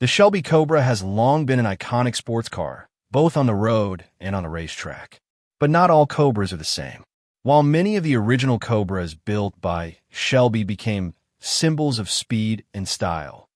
The Shelby Cobra has long been an iconic sports car, both on the road and on the racetrack. But not all Cobras are the same. While many of the original Cobras built by Shelby became symbols of speed and style,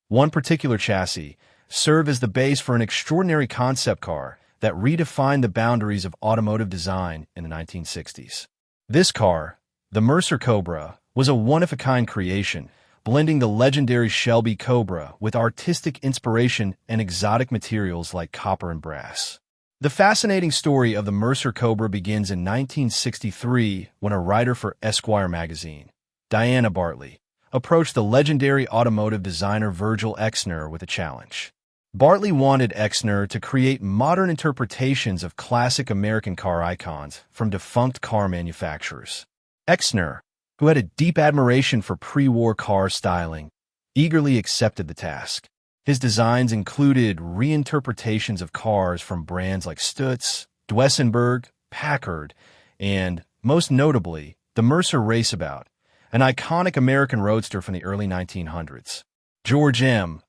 one particular chassis served as the base for an extraordinary concept car that redefined the boundaries of automotive design in the 1960s. This car, the Mercer-Cobra, was a one-of-a-kind creation, blending the legendary Shelby Cobra with artistic inspiration and exotic materials like copper and brass. The fascinating story of the Mercer-Cobra begins in 1963 when a writer for Esquire magazine, Diana Bartley, approached the legendary automotive designer Virgil Exner with a challenge. Bartley wanted Exner to create modern interpretations of classic American car icons from defunct car manufacturers. Exner, who had a deep admiration for pre-war car styling, eagerly accepted the task. His designs included reinterpretations of cars from brands like Stutz, Duesenberg, Packard, and, most notably, the Mercer Raceabout, an iconic American roadster from the early 1900s. George M.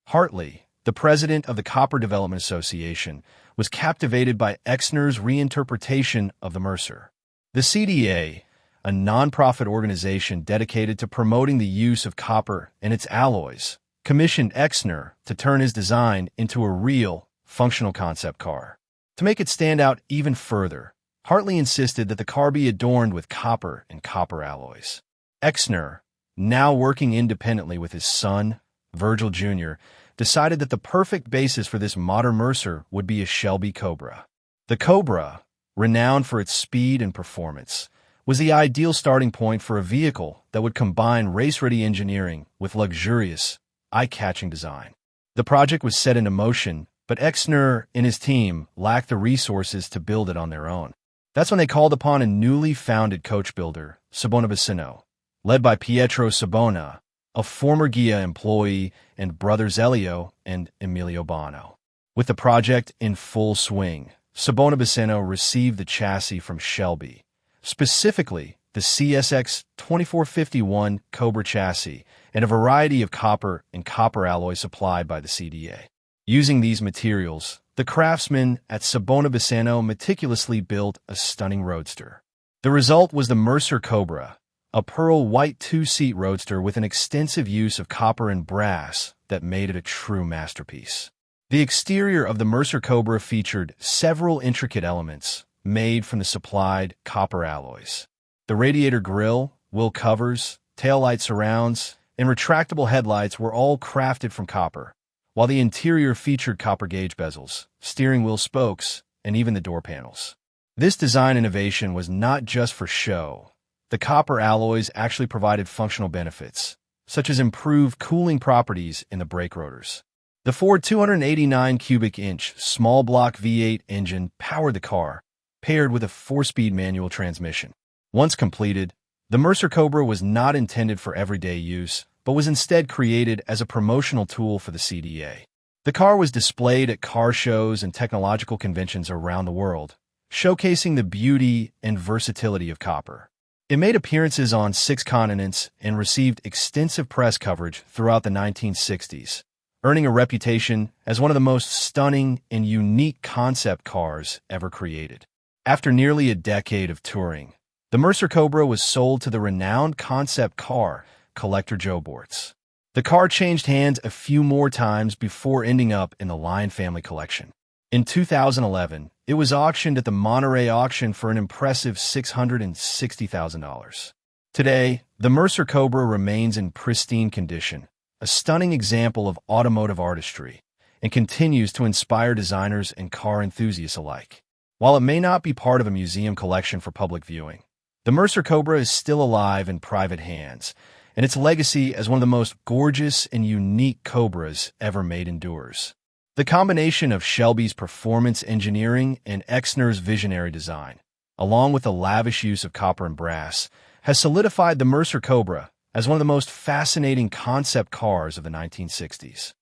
Hartley, the president of the Copper Development Association, was captivated by Exner's reinterpretation of the Mercer. The CDA, a non-profit organization dedicated to promoting the use of copper and its alloys, commissioned Exner to turn his design into a real, functional concept car. To make it stand out even further, Hartley insisted that the car be adorned with copper and copper alloys. Exner, now working independently with his son, Virgil Jr., decided that the perfect basis for this modern Mercer would be a Shelby Cobra. The Cobra, renowned for its speed and performance, was the ideal starting point for a vehicle that would combine race-ready engineering with luxurious, eye-catching design. The project was set into motion, but Exner and his team lacked the resources to build it on their own. That's when they called upon a newly founded coach builder, Sabona, led by Pietro Sabona, a former Ghia employee, and brothers Elio and Emilio Bono. With the project in full swing, Sabona received the chassis from Shelby, specifically the CSX 2451 Cobra chassis, and a variety of copper and copper alloys supplied by the CDA. Using these materials, the craftsmen at Sabona meticulously built a stunning roadster. The result was the Mercer-Cobra, a pearl white two-seat roadster with an extensive use of copper and brass that made it a true masterpiece. The exterior of the Mercer-Cobra featured several intricate elements made from the supplied copper alloys. The radiator grille, wheel covers, taillight surrounds, and retractable headlights were all crafted from copper, while the interior featured copper gauge bezels, steering wheel spokes, and even the door panels. This design innovation was not just for show. The copper alloys actually provided functional benefits, such as improved cooling properties in the brake rotors. The Ford 289 cubic inch small block V8 engine powered the car, paired with a 4-speed manual transmission. Once completed, the Mercer-Cobra was not intended for everyday use, but was instead created as a promotional tool for the CDA. The car was displayed at car shows and technological conventions around the world, showcasing the beauty and versatility of copper. It made appearances on 6 continents and received extensive press coverage throughout the 1960s, earning a reputation as one of the most stunning and unique concept cars ever created. After nearly a decade of touring, the Mercer-Cobra was sold to the renowned concept car collector Joe Bortz. The car changed hands a few more times before ending up in the Lion family collection. In 2011, it was auctioned at the Monterey auction for an impressive $660,000. Today, the Mercer-Cobra remains in pristine condition, a stunning example of automotive artistry, and continues to inspire designers and car enthusiasts alike. While it may not be part of a museum collection for public viewing, the Mercer-Cobra is still alive in private hands, and its legacy as one of the most gorgeous and unique Cobras ever made endures. The combination of Shelby's performance engineering and Exner's visionary design, along with the lavish use of copper and brass, has solidified the Mercer-Cobra as one of the most fascinating concept cars of the 1960s.